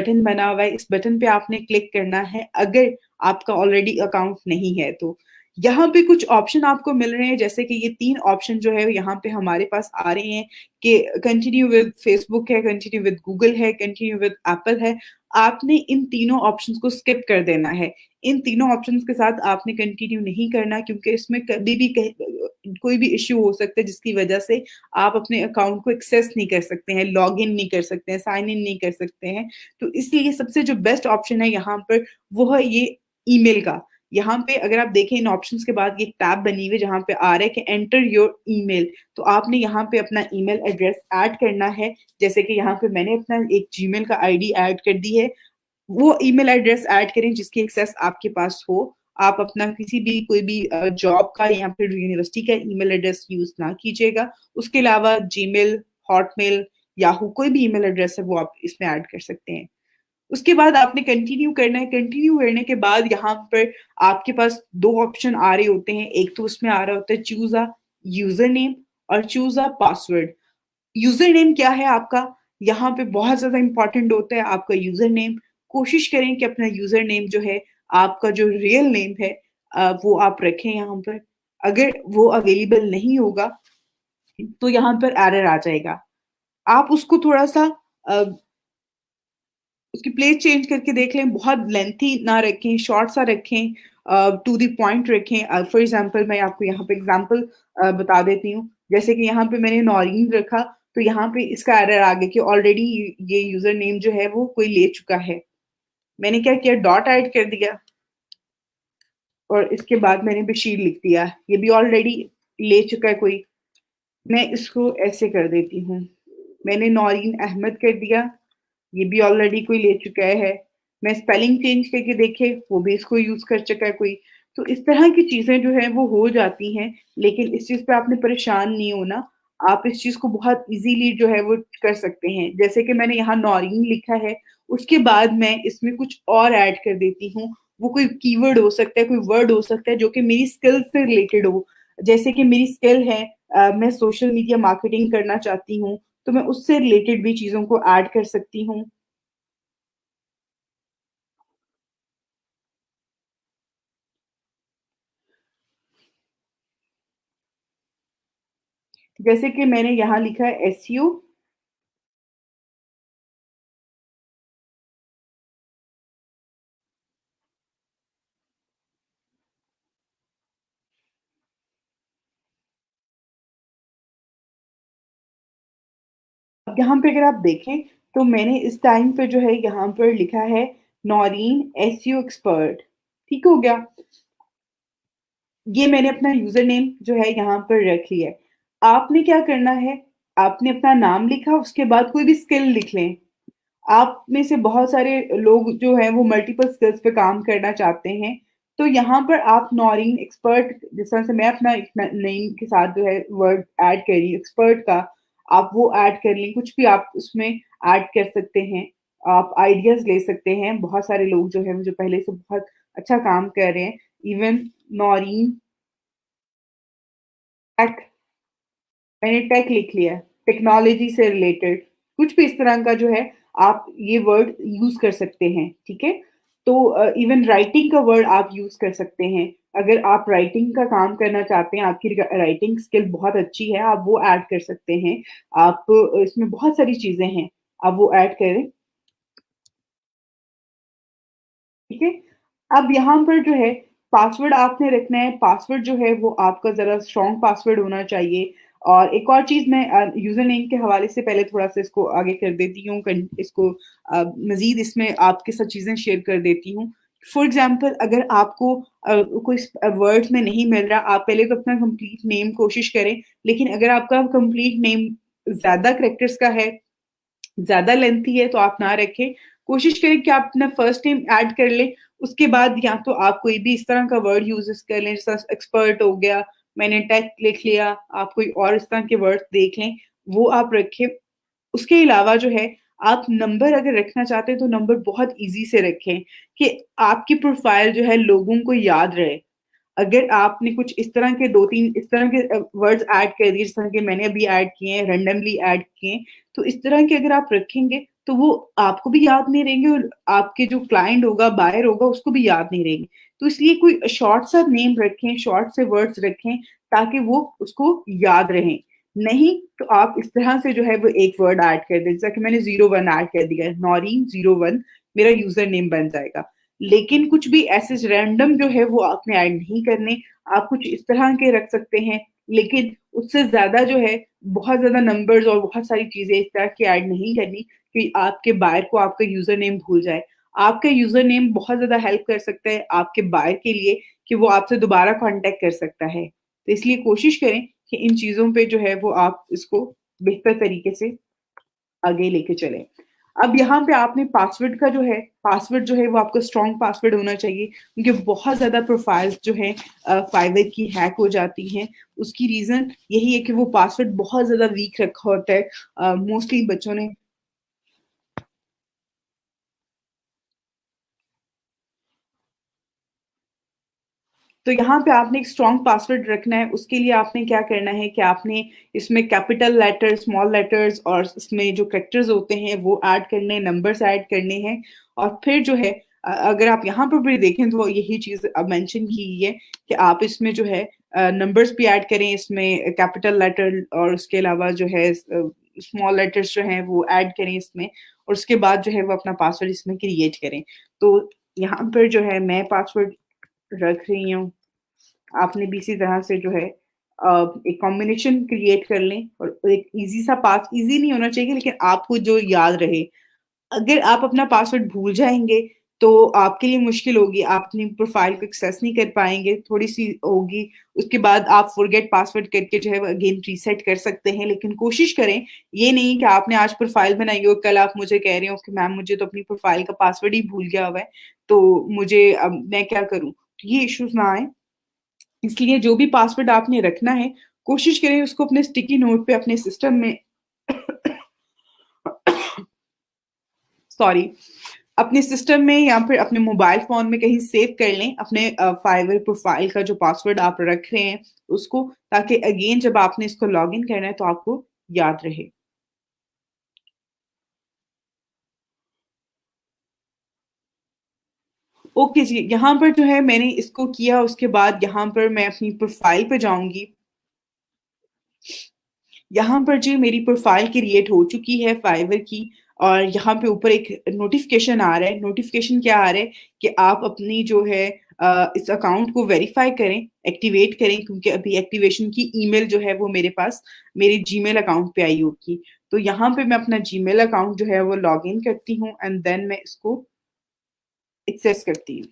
Button बना हुआ है, इस बटन पे आपने क्लिक करना है अगर आपका ऑलरेडी अकाउंट नहीं है तो। यहाँ पे कुछ ऑप्शन आपको मिल रहे हैं, जैसे कि ये 3 ऑप्शन जो है यहाँ पे हमारे पास आ रहे हैं कि कंटिन्यू विद फेसबुक है, कंटिन्यू विद गूगल है, कंटिन्यू विद एप्पल है। आपने इन तीनों ऑप्शंस को स्किप कर देना है। इन तीनों ऑप्शंस के साथ आपने कंटिन्यू नहीं करना, क्योंकि इसमें कभी भी कोई भी इश्यू हो सकता है जिसकी वजह से आप अपने अकाउंट को एक्सेस नहीं कर सकते हैं, लॉग इन नहीं कर सकते हैं, साइन इन नहीं कर सकते हैं। तो इसलिए सबसे जो बेस्ट ऑप्शन है यहाँ पर वो है ये ईमेल का। यहाँ पे अगर आप देखें इन ऑप्शंस के बाद ये टैब बनी हुई है जहाँ पे आ रहा है कि एंटर योर ईमेल। तो आपने यहाँ पे अपना ईमेल एड्रेस ऐड करना है। जैसे कि यहाँ पे मैंने अपना एक जीमेल का आईडी ऐड कर दी है। वो ईमेल एड्रेस ऐड करें जिसकी एक्सेस आपके पास हो। आप अपना किसी भी कोई भी जॉब का या फिर यूनिवर्सिटी का ईमेल एड्रेस यूज ना कीजिएगा। उसके अलावा जीमेल, हॉटमेल, याहू कोई भी ईमेल एड्रेस है वो आप इसमें ऐड कर सकते हैं। उसके बाद आपने कंटिन्यू करना है। कंटिन्यू करने के बाद यहाँ पर आपके पास 2 ऑप्शन आ रहे होते हैं। एक तो उसमें आ रहा होता है चूज अ यूजर नेम और choose a password. User name क्या है आपका, यहाँ पे बहुत ज्यादा इंपॉर्टेंट होता है आपका यूजर नेम। कोशिश करें कि अपना यूजर नेम जो है, आपका जो रियल नेम है वो आप रखें यहाँ पर। अगर वो अवेलेबल नहीं होगा तो यहाँ पर एरर आ जाएगा। आप उसको थोड़ा सा उसकी प्लेस चेंज करके देख लें, बहुत लेंथी ना रखें, शॉर्ट सा रखें, टू द पॉइंट रखें। फॉर एग्जांपल मैं आपको यहाँ पे एग्जांपल बता देती हूँ। जैसे कि यहाँ पे मैंने नौरीन रखा, तो यहाँ पे इसका एरर आ गया कि ऑलरेडी ये यूजर नेम जो है वो कोई ले चुका है। मैंने क्या किया, डॉट ऐड कर दिया और इसके बाद मैंने बशीर लिख दिया। ये भी ऑलरेडी ले चुका है कोई। मैं इसको ऐसे कर देती हूँ, मैंने नौरीन अहमद कर दिया, ये भी ऑलरेडी कोई ले चुका है। मैं स्पेलिंग चेंज करके देखे, वो भी इसको यूज कर चुका है कोई। तो इस तरह की चीजें जो है वो हो जाती हैं, लेकिन इस चीज पे आपने परेशान नहीं होना। आप इस चीज को बहुत इजीली जो है वो कर सकते हैं। जैसे कि मैंने यहाँ नौरीन लिखा है, उसके बाद मैं इसमें कुछ और ऐड कर देती हूँ। वो कोई कीवर्ड हो सकता है, कोई वर्ड हो सकता है जो कि मेरी स्किल से रिलेटेड हो। जैसे कि मेरी स्किल है, मैं सोशल मीडिया मार्केटिंग करना चाहती हूँ, तो मैं उससे रिलेटेड भी चीजों को ऐड कर सकती हूँ। जैसे कि मैंने यहाँ लिखा है एसईओ। अब यहाँ पे अगर आप देखें तो मैंने इस टाइम पे जो है यहाँ पर लिखा है नौरीन एसईओ एक्सपर्ट। ठीक हो गया। ये मैंने अपना यूजर नेम जो है यहाँ पर रख लिया है। आपने क्या करना है, आपने अपना नाम लिखा, उसके बाद कोई भी स्किल लिख लें। आप में से बहुत सारे लोग जो है वो मल्टीपल स्किल्स पे काम करना चाहते हैं। तो यहाँ पर आप नौरीन एक्सपर्ट, जिस तरह से मैं अपना नेम के साथ जो है वर्ड ऐड कर रही हूँ एक्सपर्ट का, आप वो ऐड कर लें। कुछ भी आप उसमें ऐड कर सकते हैं। आप आइडियाज ले सकते हैं। बहुत सारे लोग जो है जो पहले से बहुत अच्छा काम कर रहे हैं। इवन नौरीन टेक, मैंने टेक लिख लिया, टेक्नोलॉजी से रिलेटेड कुछ भी इस तरह का जो है आप ये वर्ड यूज कर सकते हैं। ठीक है। तो इवन राइटिंग का वर्ड आप यूज कर सकते हैं। अगर आप राइटिंग का काम करना चाहते हैं, आपकी राइटिंग स्किल बहुत अच्छी है, आप वो ऐड कर सकते हैं। आप इसमें बहुत सारी चीजें हैं, आप वो ऐड करें। ठीक है। अब यहाँ पर जो है पासवर्ड आपने रखना है। पासवर्ड जो है वो आपका जरा स्ट्रॉन्ग पासवर्ड होना चाहिए। और एक और चीज मैं यूजर नेम के हवाले से पहले थोड़ा सा इसको आगे कर देती हूँ, इसको मजीद इसमें आपके साथ चीजें शेयर कर देती हूँ। फॉर एग्जाम्पल अगर आपको कोई वर्ड में नहीं मिल रहा, आप पहले तो अपना कंप्लीट नेम कोशिश करें। लेकिन अगर आपका कंप्लीट नेम ज्यादा करेक्टर्स का है, ज्यादा लेंथी है, तो आप ना रखें। कोशिश करें कि आप अपना फर्स्ट नेम ऐड कर लें। उसके बाद या तो आप कोई भी इस तरह का वर्ड यूज कर लें, जैसा एक्सपर्ट हो गया, मैंने टेक लिख लिया, आप कोई और इस तरह के वर्ड देख लें, वो आप रखें। उसके अलावा जो है आप नंबर अगर रखना चाहते हैं तो नंबर बहुत इजी से रखें कि आपकी प्रोफाइल जो है लोगों को याद रहे। अगर आपने कुछ इस तरह के 2-3 इस तरह के वर्ड्स ऐड कर दिए, जिस तरह के मैंने अभी ऐड किए हैं, रैंडमली ऐड किए हैं, तो इस तरह के अगर आप रखेंगे तो वो आपको भी याद नहीं रहेंगे और आपके जो क्लाइंट होगा, बायर होगा, उसको भी याद नहीं रहेंगे। तो इसलिए कोई शॉर्ट सा नेम रखें, शॉर्ट से वर्ड्स रखें ताकि वो उसको याद रहें। नहीं तो आप इस तरह से जो है वो एक वर्ड ऐड कर दें, जैसा कि मैंने 01 ऐड कर दिया है, नौरीन 01 मेरा यूज़र नेम बन जाएगा। लेकिन कुछ भी ऐसे रैंडम जो है वो आपने ऐड नहीं करने, आप कुछ इस तरह के रख सकते हैं, लेकिन उससे ज़्यादा जो है बहुत ज़्यादा नंबर्स और बहुत सारी चीज़ें इस तरह की ऐड नहीं करनी कि आपके बायर को आपका यूज़र नेम भूल जाए। आपका यूज़र नेम बहुत ज़्यादा हेल्प कर सकता है आपके बायर के लिए कि वो आपसे दोबारा कॉन्टैक्ट कर सकता है। तो इसलिए कोशिश करें कि इन चीज़ों पे जो है वो आप इसको बेहतर तरीके से आगे लेके चलें। अब यहाँ पे आपने पासवर्ड जो है वो आपका स्ट्रॉन्ग पासवर्ड होना चाहिए क्योंकि बहुत ज़्यादा प्रोफाइल्स जो हैं फाइवर की हैक हो जाती हैं। उसकी रीज़न यही है कि वो पासवर्ड बहुत ज़्यादा वीक रखा होता है। मोस्टली बच्चों ने तो यहाँ पे आपने एक स्ट्रॉन्ग पासवर्ड रखना है, उसके लिए आपने क्या करना है कि आपने इसमें कैपिटल लेटर, स्मॉल लेटर्स और इसमें जो कैरेक्टर्स होते हैं वो ऐड करने हैं, नंबर्स ऐड करने हैं और फिर जो है अगर आप यहाँ पर भी देखें तो यही चीज़ अब मेंशन की गई है कि आप इसमें जो है नंबर्स भी ऐड करें, इसमें कैपिटल लेटर और उसके अलावा जो है स्मॉल लेटर्स जो हैं वो ऐड करें इसमें और उसके बाद जो है वो अपना पासवर्ड इसमें क्रिएट करें। तो यहाँ पर जो है मैं पासवर्ड रख रही हूँ। आपने भी इसी तरह से जो है एक कॉम्बिनेशन क्रिएट कर लें और एक ईज़ी सा पास ईज़ी नहीं होना चाहिए लेकिन आपको जो याद रहे। अगर आप अपना पासवर्ड भूल जाएँगे, तो आपके लिए मुश्किल होगी, आप अपनी प्रोफ़ाइल को एक्सेस नहीं कर पाएँगे, थोड़ी-सी होगी, उसके बाद आप फ़ॉरगेट पासवर्ड करके जो है वो अगेन रीसेट कर सकते हैं। लेकिन कोशिश करें, ये नहीं कि आपने आज प्रोफ़ाइल बनाई हो, कल आप मुझे कह रहे हो कि मैम मुझे तो अपनी प्रोफ़ाइल का पासवर्ड ही भूल गया हुआ है, तो मुझे अब मैं क्या करूँ? तो ये इश्यूज़ ना आएँ। इसलिए जो भी पासवर्ड आपने रखना है, कोशिश करें उसको अपने स्टिकी नोट पे अपने सिस्टम में सॉरी अपने सिस्टम में या फिर अपने मोबाइल फ़ोन में कहीं सेव कर लें अपने फाइवर प्रोफ़ाइल का जो पासवर्ड आप रख रहे हैं उसको, ताकि अगेन जब आपने इसको लॉगिन करना है तो आपको याद रहे। ओके जी, यहाँ पर जो है मैंने इसको किया उसके बाद यहाँ पर मैं अपनी प्रोफ़ाइल पे जाऊँगी। यहाँ पर जी मेरी प्रोफ़ाइल क्रिएट हो चुकी है फाइवर की और यहाँ पे ऊपर एक नोटिफ़िकेशन आ रहा है। नोटिफ़िकेशन क्या आ रहा है कि आप अपनी जो है इस अकाउंट को वेरीफ़ाई करें, एक्टिवेट करें क्योंकि अभी एक्टिवेशन की ईमेल जो है वो मेरे पास मेरे जीमेल अकाउंट पे आई होगी। तो यहाँ पे मैं अपना जीमेल अकाउंट जो है वो लॉगिन करती हूँ एंड देन मैं इसको एक्सेस करती हूँ।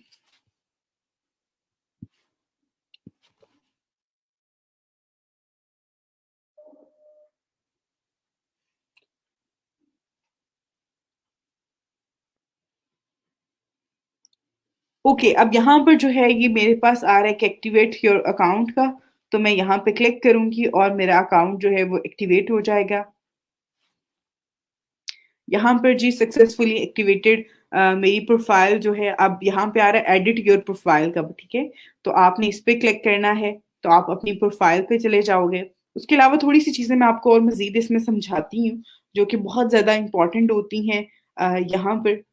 ओके, अब यहाँ पर जो है ये मेरे पास आ रहा है कि एक्टिवेट योर अकाउंट का, तो मैं यहाँ पे क्लिक करूँगी और मेरा अकाउंट जो है वो एक्टिवेट हो जाएगा। यहाँ पर जी सक्सेसफुली एक्टिवेटेड मेरी प्रोफ़ाइल जो है अब यहाँ पे आ रहा है एडिट योर प्रोफ़ाइल का, ठीक है? तो आपने इस पे क्लिक करना है, तो आप अपनी प्रोफ़ाइल पे चले जाओगे। उसके अलावा थोड़ी-सी चीज़ें मैं आपको और मज़ीद इसमें समझाती हूँ, जो कि बहुत ज़्यादा इम्पोर्टेंट होती हैं यहाँ पर।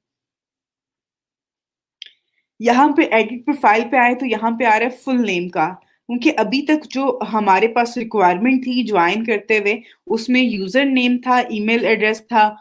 यहाँ पे एडिट प्रोफाइल पे आए तो यहाँ पे आ रहा है फुल नेम का, क्योंकि अभी तक जो हमारे पास रिक्वायरमेंट थी ज्वाइन करते हुए, उसमें यूज़र नेम था, ईमेल एड्रेस था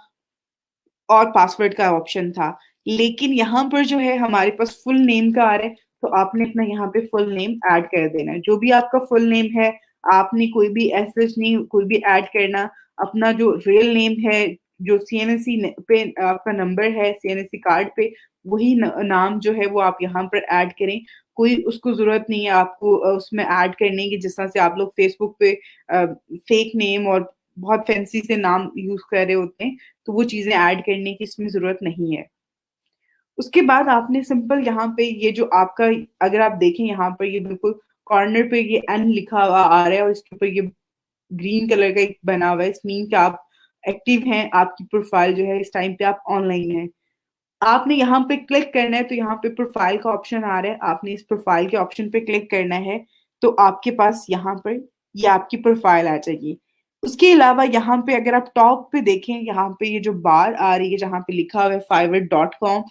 और पासवर्ड का ऑप्शन था। लेकिन यहाँ पर जो है हमारे पास फुल नेम का आ रहा है, तो आपने अपना यहाँ पे फुल नेम ऐड कर देना है। जो भी आपका फुल नेम है, आपने कोई भी ऐसे नहीं कोई भी ऐड करना, अपना जो रियल नेम है, जो सीएनएससी पे आपका नंबर है, सीएनएससी कार्ड पे, वही नाम जो है वो आप यहाँ पर ऐड करें। कोई उसको ज़रूरत नहीं है आपको उसमें ऐड करने की, जिस तरह से आप लोग फेसबुक पे फेक नेम और बहुत फैंसी से नाम यूज़ कर रहे होते हैं। तो वो चीज़ें ऐड करने की इसमें ज़रूरत नहीं है। उसके बाद आपने सिंपल यहाँ पे ये जो आपका अगर आप देखें यहाँ पर ये बिल्कुल कॉर्नर पे ये एन लिखा हुआ आ रहा है और इसके ऊपर ये ग्रीन कलर का एक बना हुआ है, इट मीन कि आप एक्टिव हैं, आपकी प्रोफाइल जो है इस टाइम पे आप ऑनलाइन हैं। आपने यहाँ पे क्लिक करना है तो यहाँ पे प्रोफाइल का ऑप्शन आ रहा है, आपने इस प्रोफाइल के ऑप्शन पे क्लिक करना है, तो आपके पास यहाँ पर ये आपकी प्रोफाइल आ जाएगी। उसके अलावा यहाँ पे अगर आप टॉप पे देखें, यहाँ पे ये जो बार आ रही है जहाँ पे लिखा हुआ है fiverr.com/,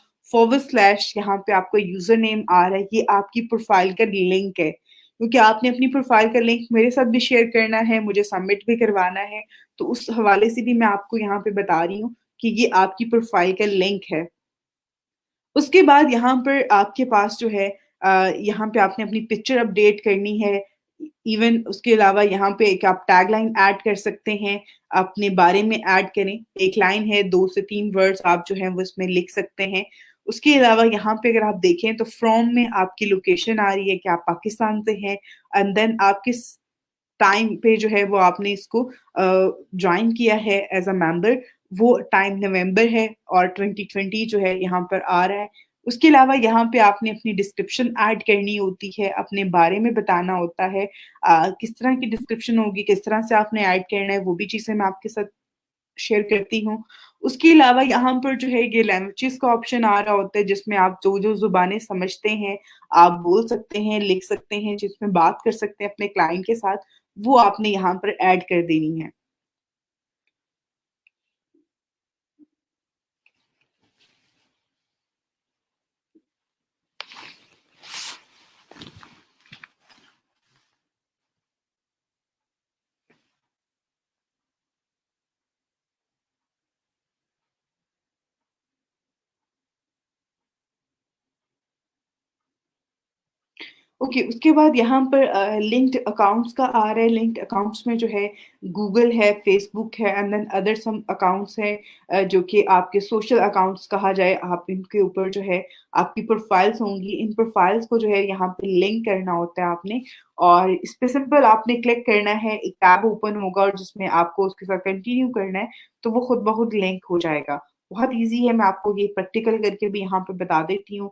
यहाँ पे आपका यूजर नेम आ रहा है, ये आपकी प्रोफाइल का लिंक है। क्योंकि आपने अपनी प्रोफाइल का लिंक मेरे साथ भी शेयर करना है, मुझे सबमिट भी करवाना है, तो उस हवाले से भी मैं आपको यहाँ पे बता रही हूँ कि ये आपकी प्रोफाइल का लिंक है। उसके बाद यहाँ पर आपके पास जो है यहाँ पे आपने अपनी पिक्चर अपडेट करनी है। इवन उसके अलावा यहाँ पे एक आप टैगलाइन ऐड कर सकते हैं, अपने बारे में ऐड करें। एक लाइन है, 2 से 3 वर्ड्स आप जो हैं वो इसमें लिख सकते हैं। उसके अलावा यहाँ पे अगर आप देखें तो फ्रॉम में आपकी लोकेशन आ रही है कि आप पाकिस्तान से हैं, एंड देन आप किस टाइम पे जो है वो आपने इसको जॉइन किया है एज़ अ मेंबर, वो टाइम नवंबर है और 2020 जो है यहाँ पर आ रहा है। उसके अलावा यहाँ पे आपने अपनी डिस्क्रिप्शन ऐड करनी होती है, अपने बारे में बताना होता है। किस तरह की डिस्क्रिप्शन होगी, किस तरह से आपने ऐड करना है, वो भी चीज़ें मैं आपके साथ शेयर करती हूँ। उसके अलावा यहाँ पर जो है ये लैंग्वेजेस का ऑप्शन आ रहा होता है, जिसमें आप जो-जो ज़ुबानें समझते हैं, आप बोल सकते हैं, लिख सकते हैं, जिसमें बात कर सकते हैं अपने क्लाइंट के साथ, वो आपने यहाँ पर ऐड कर देनी है। ओके, उसके बाद यहाँ पर लिंक्ड अकाउंट्स का आ रहा है। लिंक्ड अकाउंट्स में जो है गूगल है, फेसबुक है, and then other some accounts हैं, जो कि आपके सोशल अकाउंट्स कहा जाए। आप इनके ऊपर जो है आपकी प्रोफाइल्स होंगी। इन प्रोफाइल्स को जो है यहाँ पे लिंक करना होता है आपने, और इस पे सिंपल आपने क्लिक करना है, एक टैब ओपन होगा और जिसमें आपको उसके साथ कंटिन्यू करना है, तो वो खुद ब खुद लिंक हो जाएगा। बहुत ईज़ी है, मैं आपको ये प्रैक्टिकल करके भी यहाँ पे बता देती हूँ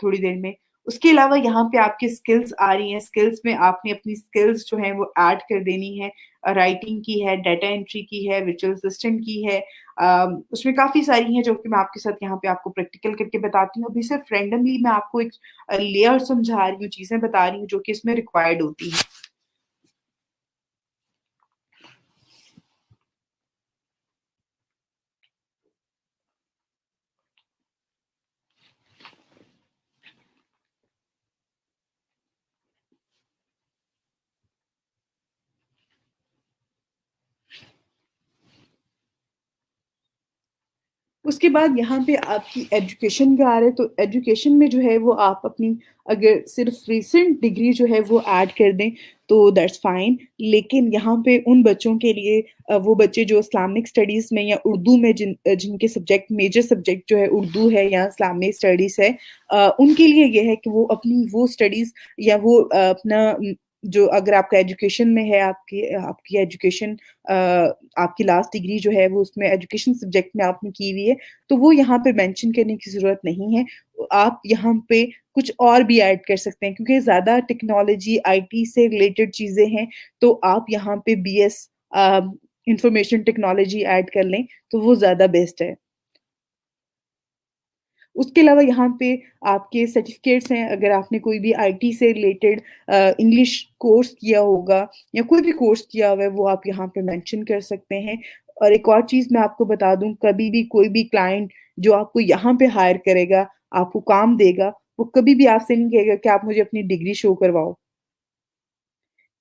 थोड़ी देर में। उसके अलावा यहाँ पे आपकी स्किल्स आ रही हैं। स्किल्स में आपने अपनी स्किल्स जो हैं वो ऐड कर देनी है। राइटिंग की है, डाटा एंट्री की है, वर्चुअल असिस्टेंट की है। उसमें काफ़ी सारी हैं जो कि मैं आपके साथ यहाँ पे आपको प्रैक्टिकल करके बताती हूँ। अभी सिर्फ रैंडमली मैं आपको एक लेयर समझा रही हूँ, चीज़ें बता रही हूँ जो कि इसमें रिक्वायर्ड होती हैं। उसके बाद यहाँ पे आपकी एजुकेशन का आ रहा है, तो एजुकेशन में जो है वो आप अपनी अगर सिर्फ रीसेंट डिग्री जो है वो ऐड कर दें तो दैट्स फाइन। लेकिन यहाँ पे उन बच्चों के लिए वो बच्चे जो इस्लामिक स्टडीज़ में या उर्दू में जिनके सब्जेक्ट मेजर सब्जेक्ट जो है उर्दू है या इस्लामिक स्टडीज़ है, उनके लिए ये है कि वो अपनी वो स्टडीज़ या वो अपना जो अगर आपका एजुकेशन में है, आपकी आपकी एजुकेशन आपकी लास्ट डिग्री जो है वो उसमें एजुकेशन सब्जेक्ट में आपने की हुई है, तो वो यहाँ पे मेंशन करने की ज़रूरत नहीं है। आप यहाँ पे कुछ और भी ऐड कर सकते हैं, क्योंकि ज़्यादा टेक्नोलॉजी, आईटी से रिलेटेड चीज़ें हैं, तो आप यहाँ पे बीएस इंफॉर्मेशन टेक्नोलॉजी ऐड कर लें, तो वो ज़्यादा बेस्ट है। उसके अलावा यहाँ पे आपके सर्टिफ़िकेट्स हैं, अगर आपने कोई भी आईटी से रिलेटेड इंग्लिश कोर्स किया होगा या कोई भी कोर्स किया हुआ है, वो आप यहाँ पे मेंशन कर सकते हैं। और एक और चीज़ मैं आपको बता दूँ, कभी भी कोई भी क्लाइंट जो आपको यहाँ पे हायर करेगा, आपको काम देगा, वो कभी भी आपसे नहीं कहेगा कि आप मुझे अपनी डिग्री शो करवाओ,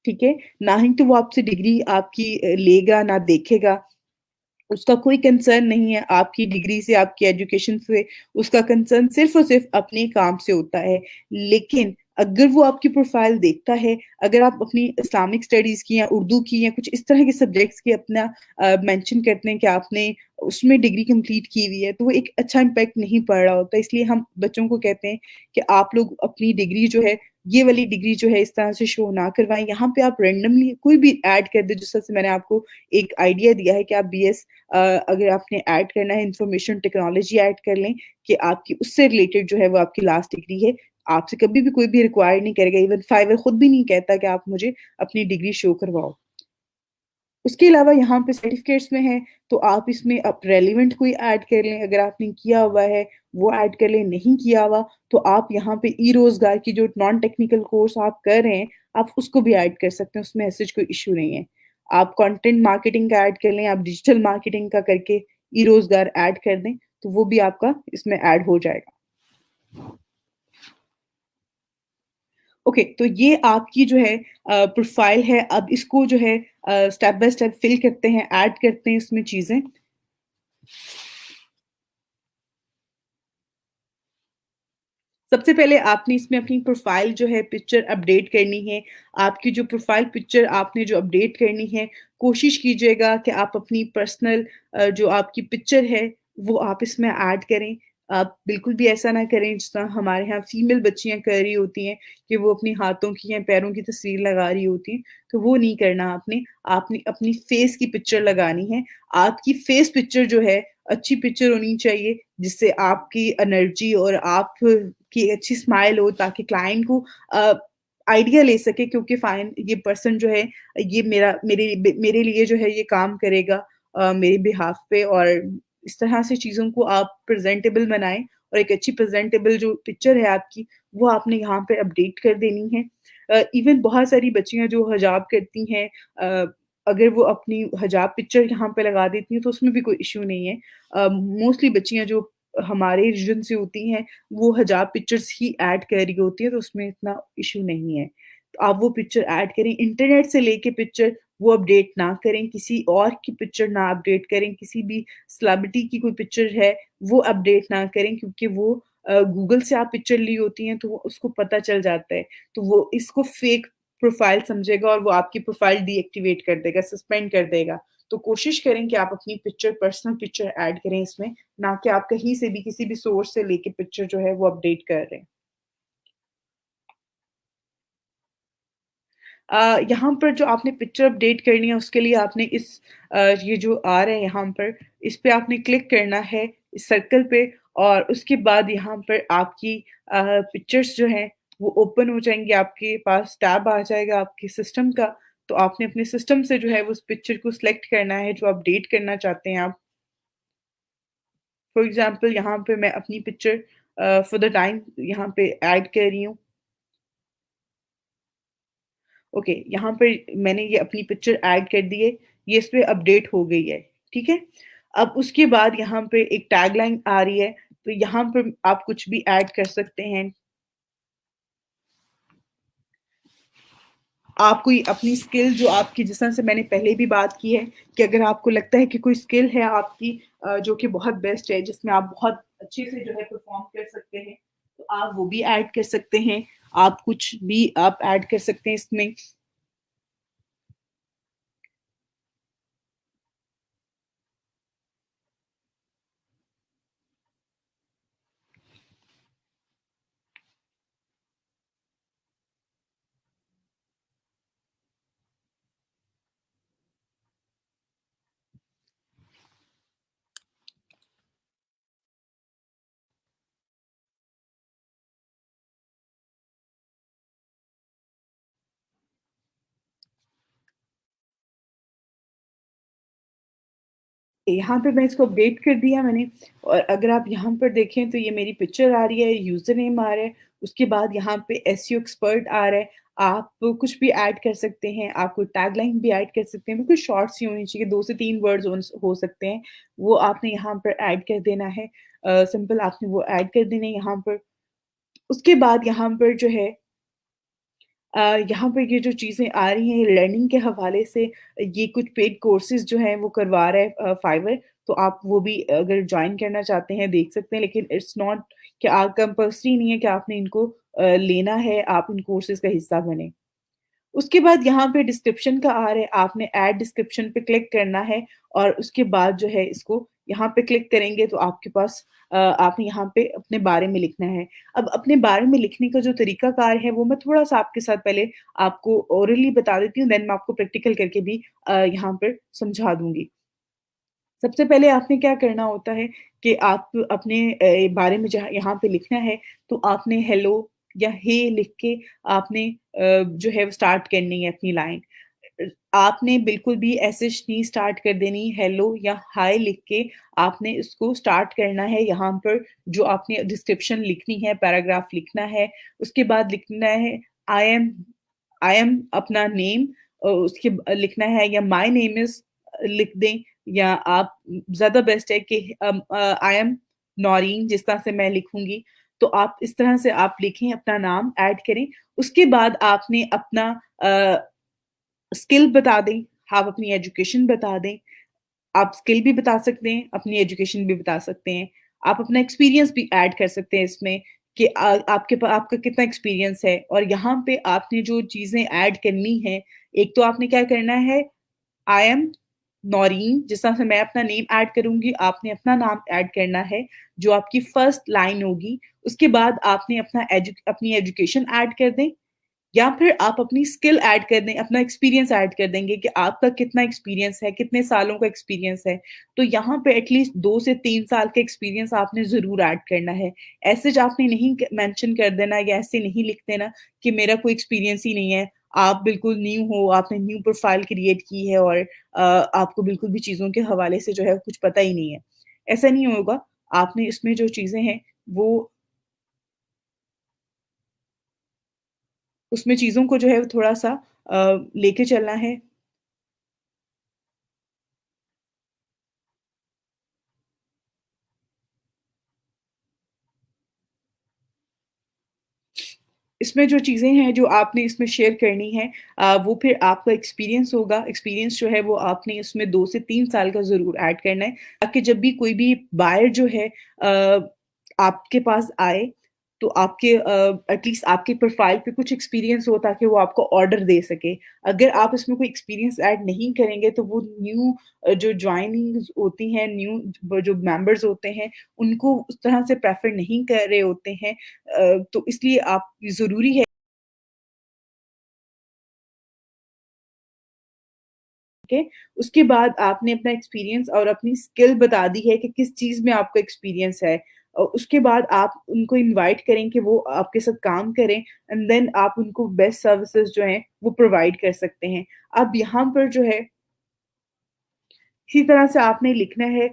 ठीक है? ना ही तो वो आपसे डिग्री आपकी लेगा, ना देखेगा। उसका कोई कंसर्न नहीं है आपकी डिग्री से, आपकी एजुकेशन से, उसका कंसर्न सिर्फ़ और सिर्फ़ अपने काम से होता है। लेकिन अगर वो आपकी प्रोफ़ाइल देखता है, अगर आप अपनी इस्लामिक स्टडीज़ की या उर्दू की या कुछ इस तरह के सब्जेक्ट्स की अपना मेंशन करते हैं कि आपने उसमें डिग्री कंप्लीट की हुई है, तो वो एक अच्छा इम्पैक्ट नहीं पड़ रहा होता। इसलिए हम बच्चों को कहते हैं कि आप लोग अपनी डिग्री जो है, ये वाली डिग्री जो है इस तरह से शो ना करवाएँ। यहाँ पे आप रैंडमली कोई भी ऐड कर दें, जिस तरह से मैंने आपको एक आइडिया दिया है कि आप बीएस अगर आपने ऐड करना है, इंफॉर्मेशन टेक्नोलॉजी ऐड कर लें कि आपकी उससे रिलेटेड जो है वो आपकी लास्ट डिग्री है। आपसे कभी भी कोई भी रिक्वायर नहीं करेगा, इवन फाइवर खुद भी नहीं कहता कि आप मुझे अपनी डिग्री शो करवाओ। उसके अलावा यहाँ पे सर्टिफ़िकेट्स में है, तो आप इसमें आप रेलेवेंट कोई ऐड कर लें, अगर आपने किया हुआ है, वो ऐड कर लें, नहीं किया हुआ, तो आप यहाँ पे ई-रोज़गार की जो नॉन टेक्निकल कोर्स आप कर रहे हैं, आप उसको भी ऐड कर सकते हैं, उसमें ऐसा कुछ कोई इश्यू नहीं है। आप कंटेंट मार्केटिंग का ऐड कर लें, आप डिजिटल मार्केटिंग का करके ई-रोज़गार ऐड कर दें, तो वो भी आपका इसमें ऐड हो जाएगा। ओके, तो ये आपकी जो है प्रोफ़ाइल है, अब इसको जो है स्टेप बाय स्टेप फिल करते हैं, ऐड करते हैं इसमें चीज़ें। सबसे पहले आपने इसमें अपनी प्रोफ़ाइल जो है पिक्चर अपडेट करनी है। आपकी जो प्रोफ़ाइल पिक्चर आपने जो अपडेट करनी है, कोशिश कीजिएगा कि आप अपनी पर्सनल जो आपकी पिक्चर है, वो आप इसमें ऐड करें। आप बिल्कुल भी ऐसा ना करें जिस तरह हमारे यहाँ फीमेल बच्चियाँ कर रही होती हैं कि वो अपने हाथों की या पैरों की तस्वीर लगा रही होती हैं, तो वो नहीं करना आपने। आपने अपनी फ़ेस की पिक्चर लगानी है। आपकी फ़ेस पिक्चर जो है, अच्छी पिक्चर होनी चाहिए, जिससे आपकी एनर्जी और आप की अच्छी स्माइल हो ताकि क्लाइंट को अ, आइडिया ले सके क्योंकि फाइन ये पर्सन जो है ये मेरे लिए जो है ये काम करेगा मेरे बिहाफ़ पे और इस तरह से चीज़ों को आप प्रेज़ेंटेबल बनाएँ और एक अच्छी प्रेज़ेंटेबल जो पिक्चर है आपकी, वो आपने यहाँ पे अपडेट कर देनी है। इवन बहुत सारी बच्चियाँ जो हिजाब करती हैं अगर वो अपनी हिजाब पिक्चर यहाँ पे लगा देती हैं तो उसमें भी कोई इश्यू नहीं है। मोस्टली बच्चियाँ जो हमारे रीजन से होती हैं वो हिजाब पिक्चर्स ही ऐड कर रही होती है, तो उसमें इतना इश्यू नहीं है। तो आप वो पिक्चर ऐड करें, इंटरनेट से लेके पिक्चर वो अपडेट ना करें, किसी और की पिक्चर ना अपडेट करें, किसी भी सेलिब्रिटी की कोई पिक्चर है, वो अपडेट ना करें क्योंकि वो गूगल से आप पिक्चर ली होती हैं, तो वो उसको पता चल जाता है। तो वो इसको फेक प्रोफाइल समझेगा और वो आपकी प्रोफाइल डीएक्टिवेट कर देगा, सस्पेंड कर देगा। तो कोशिश करें कि आप अपनी पिक्चर पर्सनल पिक्चर ऐड करें इसमें, ना कि आप कहीं से भी किसी भी सोर्स से लेके पिक्चर जो है वो अपडेट कर रहे हैं। यहाँ पर जो आपने पिक्चर अपडेट करनी है उसके लिए आपने ये जो आ रहा है यहाँ पर, इस पे आपने क्लिक करना है इस सर्कल पे और उसके बाद यहाँ पर आपकी पिक्चर्स जो हैं वो ओपन हो जाएँगी, आपके पास टैब आ जाएगा आपके सिस्टम का, तो आपने अपने सिस्टम से जो है उस पिक्चर को सिलेक्ट करना है जो अपडेट करना चाहते हैं आप। फॉर एग्ज़ाम्पल यहाँ पे मैं अपनी पिक्चर फॉर द टाइम यहाँ पे ऐड कर रही हूँ। ओके, यहाँ पे मैंने ये अपनी पिक्चर ऐड कर दी है, ये इस पे अपडेट हो गई है, ठीक है? अब उसके बाद यहाँ पे एक टैगलाइन आ रही है, तो यहाँ पर आप कुछ भी ऐड कर सकते हैं। आप कोई अपनी स्किल जो आपकी जिस तरह से मैंने पहले भी बात की है कि अगर आपको लगता है कि कोई स्किल है आपकी जो कि बहुत बेस्ट है, जिसमें आप बहुत अच्छे से जो है परफ़ॉर्म कर सकते हैं, तो आप वो भी ऐड कर सकते हैं। आप कुछ भी आप ऐड कर सकते हैं इसमें। यहाँ पे मैं इसको अपडेट कर दिया मैंने और अगर आप यहाँ पर देखें तो ये मेरी पिक्चर आ रही है, यूज़र नेम आ रहा है, उसके बाद यहाँ पे एसईओ एक्सपर्ट आ रहा है। आप कुछ भी ऐड कर सकते हैं, आप कोई टैगलाइन भी ऐड कर सकते हैं, बिल्कुल शॉर्ट सी होनी चाहिए, 2 से 3 वर्ड्स हो सकते हैं, वो आपने यहाँ पर ऐड कर देना है। सिंपल आपने वो ऐड कर देने हैं यहाँ पर। उसके बाद यहाँ पर जो है यहाँ पे ये जो चीज़ें आ रही हैं लर्निंग के हवाले से ये कुछ पेड कोर्सेज़ जो हैं वो करवा रहा है फाइवर तो आप वो भी अगर जॉइन करना चाहते हैं देख सकते हैं लेकिन इट्स नॉट कि कंपल्सरी नहीं है कि आपने इनको लेना है, आप इन कोर्सेज़ का हिस्सा बनें। उसके बाद यहाँ पे डिस्क्रिप्शन का आ रहा है, आपने ऐड डिस्क्रिप्शन पे क्लिक करना है और उसके बाद जो है इसको यहाँ पे क्लिक करेंगे तो आपके पास आपने यहाँ पे अपने बारे में लिखना है। अब अपने बारे में लिखने का जो तरीकाकार है वो मैं थोड़ा-सा आपके साथ पहले आपको ओरली बता देती हूँ, देन मैं आपको प्रैक्टिकल करके भी यहाँ पर समझा दूँगी। सबसे पहले आपने क्या करना होता है कि आप अपने बारे में जहाँ यहाँ पे लिखना है, तो आपने हेलो या हे लिख के आपने जो है वो स्टार्ट करनी है अपनी लाइन। आपने बिल्कुल भी ऐसे नहीं स्टार्ट कर देनी हेलो या हाय लिख के आपने इसको स्टार्ट करना है यहाँ पर जो आपने डिस्क्रिप्शन लिखनी है, पैराग्राफ लिखना है, उसके बाद लिखना है आई एम आई एम अपना नेम उसके लिखना है, या माय नेम इज़ लिख दें, या आप ज़्यादा बेस्ट है कि आई एम नौरीन जिस तरह से मैं लिखूँगी, तो आप इस तरह से आप लिखें, अपना नाम ऐड करें। उसके बाद आपने अपना स्किल बता दें, आप अपनी एजुकेशन बता दें। आप स्किल भी बता सकते हैं, अपनी एजुकेशन भी बता सकते हैं। आप अपना एक्सपीरियंस भी ऐड कर सकते हैं इसमें कि आपका कितना एक्सपीरियंस है, और यहाँ पे आपने जो चीज़ें ऐड करनी है, एक तो आपने क्या करना है, आई एम नौरीन जिस तरह से मैं अपना नेम ऐड करूँगी, आपने अपना नाम ऐड करना है, जो आपकी फर्स्ट लाइन होगी। उसके बाद आपने अपनी एजुकेशन ऐड कर दें, या फिर आप अपनी स्किल ऐड कर दें, अपना एक्सपीरियंस ऐड कर देंगे कि आपका कितना एक्सपीरियंस है, कितने सालों का एक्सपीरियंस है। तो यहाँ पे एटलीस्ट 2 से 3 साल का एक्सपीरियंस आपने ज़रूर ऐड करना है। ऐसे ज आपने नहीं क मेंशन कर देना, या ऐसे नहीं लिख देना कि मेरा कोई एक्सपीरियंस ही नहीं है। आप बिल्कुल न्यू हो, आपने न्यू प्रोफ़ाइल क्रिएट की है, और आपको बिल्कुल भी चीज़ों के हवाले से जो है कुछ पता ही नहीं है। ऐसा नहीं होगा। आपने इसमें जो चीज़ें हैं, वो उसमें चीज़ों को जो है थोड़ा-सा लेके चलना है। इसमें जो चीज़ें हैं जो आपने इसमें शेयर करनी है, वो फिर आपका एक्सपीरियंस होगा। एक्सपीरियंस जो है वो आपने इसमें 2 से 3 साल का ज़रूर ऐड करना है, ताकि जब भी कोई भी बायर जो है आपके पास आए, तो आपके एटलीस्ट आपके प्रोफ़ाइल पे कुछ एक्सपीरियंस हो, ताकि वो आपको ऑर्डर दे सके। अगर आप इसमें कोई एक्सपीरियंस ऐड नहीं करेंगे, तो वो न्यू जो जॉइनिंग्स होती हैं, न्यू ब जो मेंबर्स होते हैं, उनको उस तरह से प्रेफ़र नहीं कर रहे होते हैं। तो इसलिए आप ज़रूरी है के उसके बाद आपने अपना एक्सपीरियंस और अपनी स्किल बता दी है कि किस चीज़ में आपका एक्सपीरियंस है। उसके बाद आप उनको इनवाइट करें कि वो आपके साथ काम करें, एंड देन आप उनको बेस्ट सर्विसेज़ जो हैं, वो प्रोवाइड कर सकते हैं। अब यहाँ पर जो है, इसी तरह से आपने लिखना है।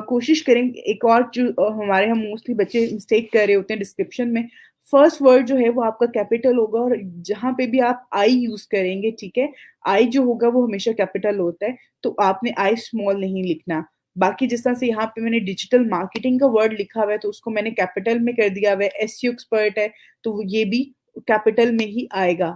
कोशिश करें, एक और जो हमारे यहाँ मोस्टली बच्चे मिस्टेक कर रहे होते हैं डिस्क्रिप्शन में, फर्स्ट वर्ड जो है वो आपका कैपिटल होगा, और जहाँ पे भी आप आई यूज़ करेंगे, ठीक है? आई जो होगा वो हमेशा कैपिटल होता है, तो आपने आई स्मॉल नहीं लिखना। बाकी जिस तरह से यहाँ पे मैंने डिजिटल मार्केटिंग का वर्ड लिखा हुआ है, तो उसको मैंने कैपिटल में कर दिया हुआ है। एसईओ एक्सपर्ट है, तो वो ये भी कैपिटल में ही आएगा।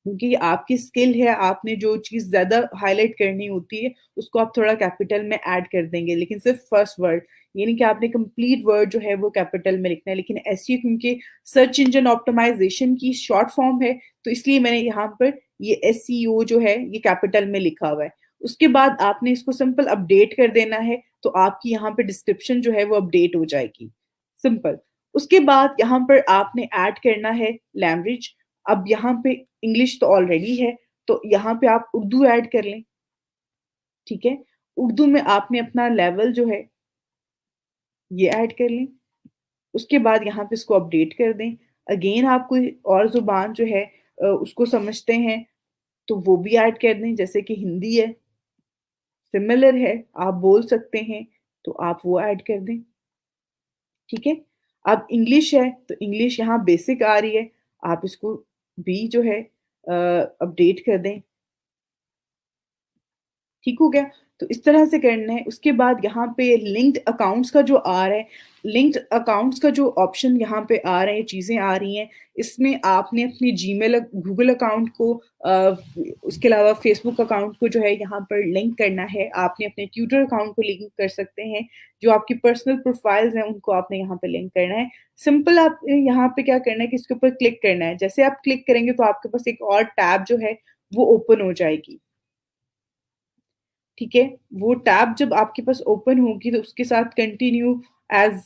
क्योंकि ये आपकी स्किल है, आपने जो चीज़ ज़्यादा हाइलाइट करनी होती है, उसको आप थोड़ा कैपिटल में ऐड कर देंगे, लेकिन सिर्फ़ फर्स्ट वर्ड, ये नहीं कि आपने कंप्लीट वर्ड जो है वो कैपिटल में लिखना है। लेकिन एसईओ क्योंकि सर्च इंजन ऑप्टिमाइज़ेशन की शॉर्ट फॉर्म है, तो इसलिए मैंने यहाँ पर ये एसईओ जो है, ये कैपिटल में लिखा हुआ है। उसके बाद आपने इसको सिंपल अपडेट कर देना है, तो आपकी यहाँ पे डिस्क्रिप्शन जो है वो अपडेट हो जाएगी, सिंपल। उसके बाद यहाँ पर आपने ऐड करना है लैंग्वेज। अब यहाँ पे इंग्लिश तो ऑलरेडी है, तो यहाँ पे आप उर्दू ऐड कर लें, ठीक है? उर्दू में आपने अपना लेवल जो है, ये ऐड कर लें। उसके बाद यहाँ पे इसको अपडेट कर दें। अगेन आप कोई और ज़ुबान जो है उसको समझते हैं, तो वो भी ऐड कर दें, जैसे कि हिंदी है, सिमिलर है, आप बोल सकते हैं, तो आप वो ऐड कर दें, ठीक है? अब इंग्लिश है, तो इंग्लिश यहाँ बेसिक आ रही है, आप इसको भी जो है अपडेट कर दें। ठीक हो गया? तो इस तरह से करना है। उसके बाद यहाँ पे लिंक्ड अकाउंट्स का जो आ रहा है, लिंक्ड अकाउंट्स का जो ऑप्शन यहाँ पे आ रहे हैं, चीज़ें आ रही हैं, इसमें आपने अपनी जीमेल गूगल अकाउंट को उसके अलावा फेसबुक अकाउंट को जो है यहाँ पर लिंक करना है। आपने अपने ट्विटर अकाउंट को लिंक कर सकते हैं। जो आपकी पर्सनल प्रोफाइल्स हैं, उनको आपने यहाँ पे लिंक करना है। सिंपल आपने यहाँ पे क्या करना है कि इसके ऊपर क्लिक करना है। जैसे आप क्लिक करेंगे तो आपके पास एक और टैब जो है, वो ओपन हो जाएगी। ठीक है? वो टैब जब आपके पास ओपन होगी, तो उसके साथ कंटिन्यू एज़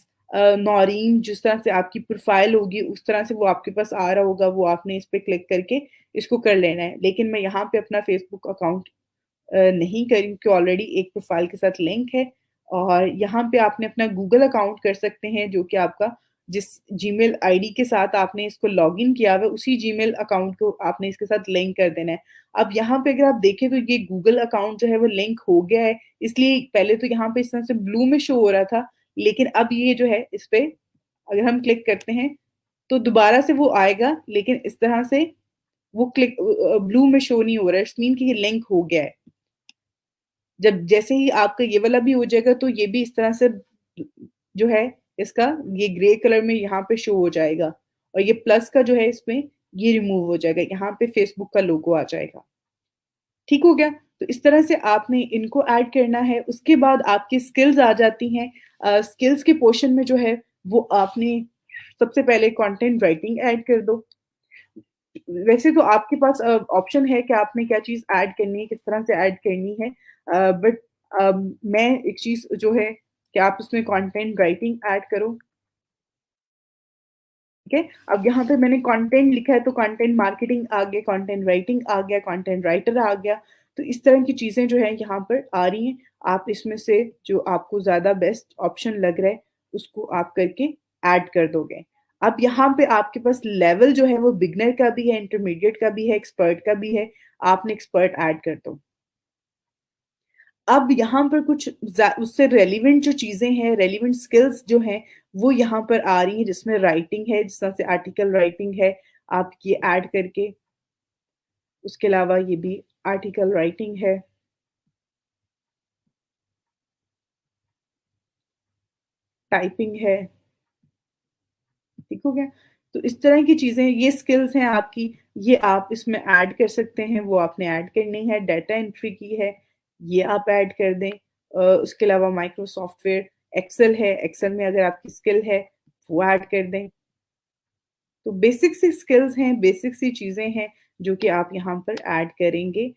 नौरीन जिस तरह से आपकी प्रोफ़ाइल होगी, उस तरह से वो आपके पास आ रहा होगा, वो आपने इस पे क्लिक करके इसको कर लेना है। लेकिन मैं यहाँ पे अपना फ़ेसबुक अकाउंट नहीं करी, क्योंकि ऑलरेडी एक प्रोफ़ाइल के साथ लिंक है, और यहाँ पे आपने अपना गूगल अकाउंट कर सकते हैं, जो कि आपका जिस जीमेल आईडी के साथ आपने इसको लॉगिन किया हुआ है, उसी जीमेल अकाउंट को आपने इसके साथ लिंक कर देना है। अब यहाँ पे अगर आप देखें, तो ये गूगल अकाउंट जो है वो लिंक हो गया है, इसलिए पहले तो यहाँ पे इस तरह से ब्लू में शो हो रहा था, लेकिन अब ये जो है इस पे अगर हम क्लिक करते हैं, तो दोबारा से वो आएगा, लेकिन इस तरह से वो ब्लू में शो नहीं हो रहा है, इट्स मीन कि ये लिंक हो गया है। जब जैसे ही आपका ये वाला भी हो जाएगा तो ये भी इस तरह से जो है इसका ये ग्रे कलर में यहाँ पे शो हो जाएगा, और ये प्लस का जो है इसमें ये रिमूव हो जाएगा, यहाँ पे फेसबुक का लोगो आ जाएगा। ठीक हो गया? तो इस तरह से आपने इनको ऐड करना है। उसके बाद आपकी स्किल्स आ जाती हैं। स्किल्स के पोर्शन में जो है वो आपने सबसे पहले कंटेंट राइटिंग ऐड कर दो। वैसे तो आपके पास ऑप्शन है कि आपने क्या चीज़ ऐड करनी है, किस तरह से ऐड करनी है। बट मैं एक चीज़ जो है कि आप उसमें कंटेंट राइटिंग ऐड करो। ठीक है? अब यहाँ पे मैंने कंटेंट लिखा है तो कंटेंट मार्केटिंग आ गया, कंटेंट राइटिंग आ गया, कंटेंट राइटर आ गया। तो इस तरह की चीज़ें जो हैं यहाँ पर आ रही हैं। आप इसमें से जो आपको ज़्यादा बेस्ट ऑप्शन लग रहा है, उसको आप करके ऐड कर दोगे। अब यहाँ पे आपके पास लेवल जो है वो बिगिनर का भी है, इंटरमीडिएट का भी है, एक्सपर्ट का भी है। आपने एक्सपर्ट ऐड कर दो। अब यहाँ पर कुछ उससे रेलिवेंट जो चीज़ें हैं, रेलिवेंट स्किल्स जो हैं, वो यहाँ पर आ रही हैं, जिसमें राइटिंग है, जिस तरह से आर्टिकल राइटिंग है, आप ये ऐड करके, उसके अलावा ये भी आर्टिकल राइटिंग है, टाइपिंग है। ठीक हो गया? तो इस तरह की चीज़ें, ये स्किल्स हैं आपकी, ये आप इसमें ऐड कर सकते हैं, वो आपने ऐड करनी है। डाटा एंट्री की है, ये आप ऐड कर दें। उसके अलावा माइक्रो सॉफ्टवेयर, एक्सेल है, एक्सेल में अगर आपकी स्किल है, वो ऐड कर दें। तो बेसिक सी स्किल्स हैं, बेसिक सी चीज़ें हैं, जो कि आप यहाँ पर ऐड करेंगे।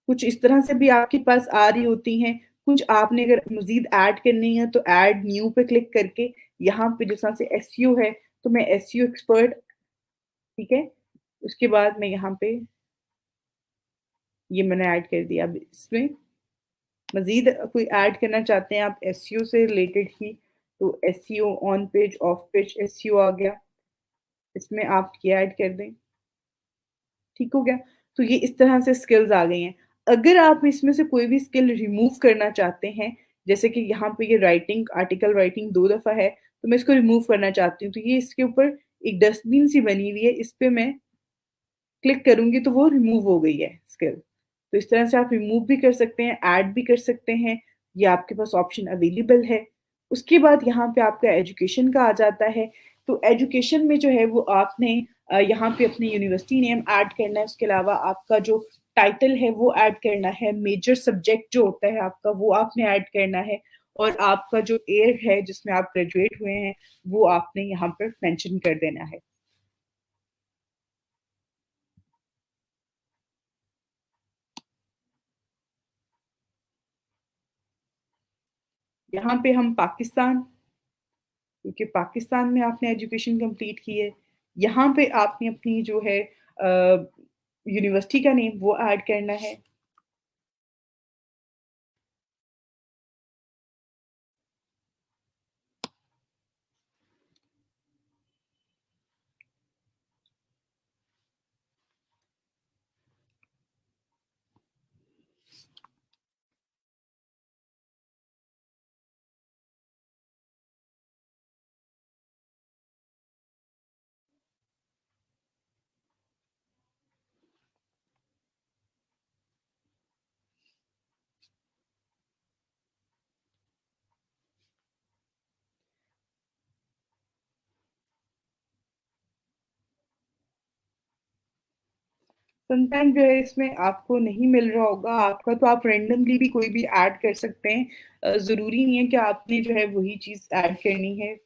कुछ इस तरह से भी आपके पास आ रही होती हैं, कुछ आपने अगर मज़ीद ऐड करनी है तो ऐड न्यू पे क्लिक करके यहाँ पे जिस तरह से एसईओ है, तो मैं एसईओ एक्सपर्ट, ठीक है? उसके बाद मैं यहाँ पे ये मैंने ऐड कर दिया। अब इसमें मज़ीद कोई ऐड करना चाहते हैं आप एसईओ से रिलेटेड ही, तो SEO on page, off page SEO आ गया, इसमें आप ये ऐड कर दें। ठीक हो गया? तो ये इस तरह से स्किल्स आ गई हैं। अगर आप इसमें से कोई भी स्किल रिमूव करना चाहते हैं, जैसे कि यहाँ पे ये राइटिंग, आर्टिकल राइटिंग 2 दफ़ा है, तो मैं इसको रिमूव करना चाहती हूँ, तो ये इसके ऊपर एक डस्टबिन सी बनी हुई है, इस पे मैं क्लिक करूँगी तो वो रिमूव हो गई है स्किल। तो इस तरह से आप रिमूव भी कर सकते हैं, ऐड भी कर सकते हैं, ये आपके पास ऑप्शन अवेलेबल है। उसके बाद यहाँ पे आपका एजुकेशन का आ जाता है, तो एजुकेशन में जो है वो आपने यहाँ पे अपनी यूनिवर्सिटी नेम ऐड करना है, उसके अलावा आपका जो टाइटल है वो ऐड करना है, मेजर सब्जेक्ट जो होता है आपका वो आपने ऐड करना है, और आपका जो ईयर है जिसमें आप ग्रेजुएट हुए हैं, वो आपने यहाँ पर मेंशन कर देना है। यहाँ पे हम पाकिस्तान, क्योंकि पाकिस्तान में आपने एजुकेशन कंप्लीट की है, यहाँ पे आपने अपनी जो है यूनिवर्सिटी का नेम वो ऐड करना है। समटाइम जो है इसमें आपको नहीं मिल रहा होगा आपका, तो आप रेंडमली भी कोई भी ऐड कर सकते हैं। ज़रूरी नहीं है कि आपने जो है वही चीज़ ऐड करनी है।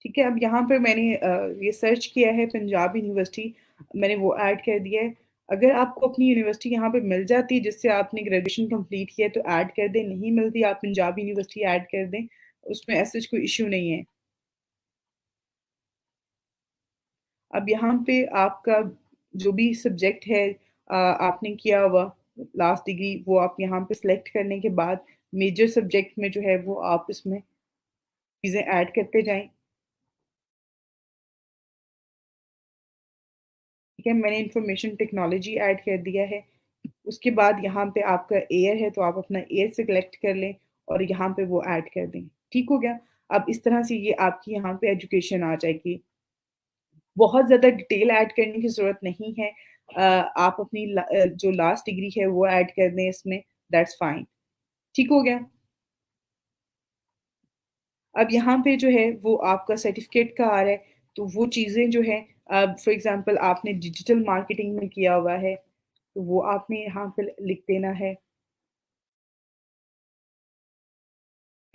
ठीक है, अब यहाँ पर मैंने ये सर्च किया है पंजाब यूनिवर्सिटी, मैंने वो ऐड कर दिया है। अगर आपको अपनी यूनिवर्सिटी यहाँ पे मिल जाती है जिससे आपने ग्रेजुएशन कंप्लीट किया है तो ऐड कर दें, नहीं मिलती आप पंजाब यूनिवर्सिटी ऐड कर दें, उसमें ऐसा कोई इश्यू नहीं है। अब यहाँ पे आपका जो भी सब्जेक्ट है आपने किया हुआ लास्ट डिग्री वो आप यहाँ पे सिलेक्ट करने के बाद मेजर सब्जेक्ट में जो है वो आप इसमें चीज़ें ऐड करते जाएं। ठीक है, मैंने इंफॉर्मेशन टेक्नोलॉजी ऐड कर दिया है। उसके बाद यहाँ पे आपका एयर है तो आप अपना एयर सिलेक्ट कर लें और यहाँ पे वो ऐड कर दें। ठीक हो गया। अब इस तरह से ये आपकी यहाँ पे एजुकेशन आ जाएगी। बहुत ज़्यादा डिटेल ऐड करने की ज़रूरत नहीं है। आप अपनी जो लास्ट डिग्री है वो ऐड कर दें इसमें, दैट्स फाइन। ठीक हो गया। अब यहाँ पे जो है वो आपका सर्टिफिकेट का आ रहा है, तो वो चीज़ें जो है फॉर एग्जांपल आपने डिजिटल मार्केटिंग में किया हुआ है, तो वो आपने यहाँ पे लिख देना है।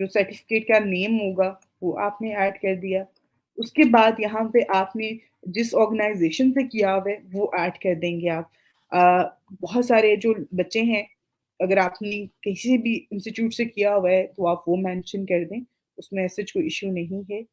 जो सर्टिफिकेट का नेम होगा वो आपने ऐड कर दिया। उसके बाद यहाँ पे आपने जिस ऑर्गेनाइजेशन से किया हुआ है वो ऐड कर देंगे आप। बहुत सारे जो बच्चे हैं, अगर आपने किसी भी इंस्टीट्यूट से किया हुआ है तो आप वो मेंशन कर दें, उसमें ऐसा कोई इशू नहीं है।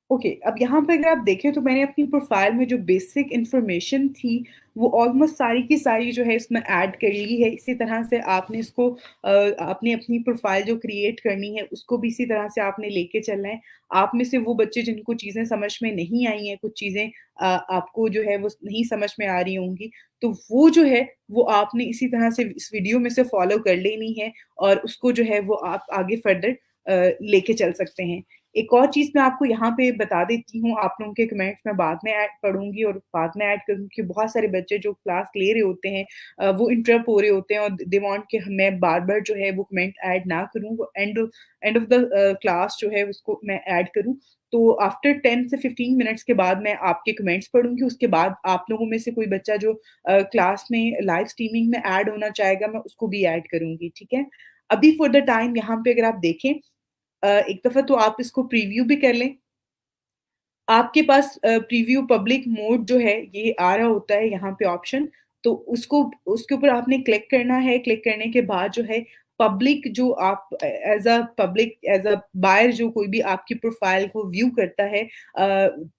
ओके, अब यहाँ पे अगर आप देखें तो मैंने अपनी प्रोफाइल में जो बेसिक इन्फॉर्मेशन थी वो ऑलमोस्ट सारी की सारी जो है इसमें ऐड कर ली है। इसी तरह से आपने इसको आपने अपनी प्रोफाइल जो क्रिएट करनी है उसको भी इसी तरह से आपने लेके चलना है। आप में से वो बच्चे जिनको चीज़ें समझ में नहीं आई हैं, कुछ चीज़ें आपको जो है वो नहीं समझ में आ रही होंगी, तो वो जो है वो आपने इसी तरह से इस वीडियो में से फॉलो कर लेनी है और उसको जो है वो आप आगे फर्दर लेके चल सकते हैं। एक और चीज़ मैं आपको यहाँ पे बता देती हूँ, आप लोगों के कमेंट्स मैं बाद में ऐड पढ़ूँगी और बाद में ऐड करूँगी कि बहुत सारे बच्चे जो क्लास ले रहे होते हैं वो इंटरप्ट हो रहे होते हैं और दे वांट कि मैं बार-बार जो है वो कमेंट ऐड ना करूँ, वो एंड ऑफ द क्लास जो है उसको मैं ऐड करूँ। तो आफ्टर 10 से 15 मिनट्स के बाद मैं आपके कमेंट्स पढ़ूँगी, उसके बाद आप लोगों में से कोई बच्चा जो क्लास में लाइव स्ट्रीमिंग में ऐड होना चाहेगा, मैं उसको भी ऐड करूँगी, ठीक है? अभी फॉर द टाइम यहाँ पे अगर आप देखें एक दफ़ा तो आप इसको प्रीव्यू भी कर लें। आपके पास प्रीव्यू पब्लिक मोड जो है ये आ रहा होता है यहाँ पे ऑप्शन, तो उसको उसके ऊपर आपने क्लिक करना है। क्लिक करने के बाद जो है पब्लिक जो आप एज़ अ बायर जो कोई भी आपकी प्रोफ़ाइल को व्यू करता है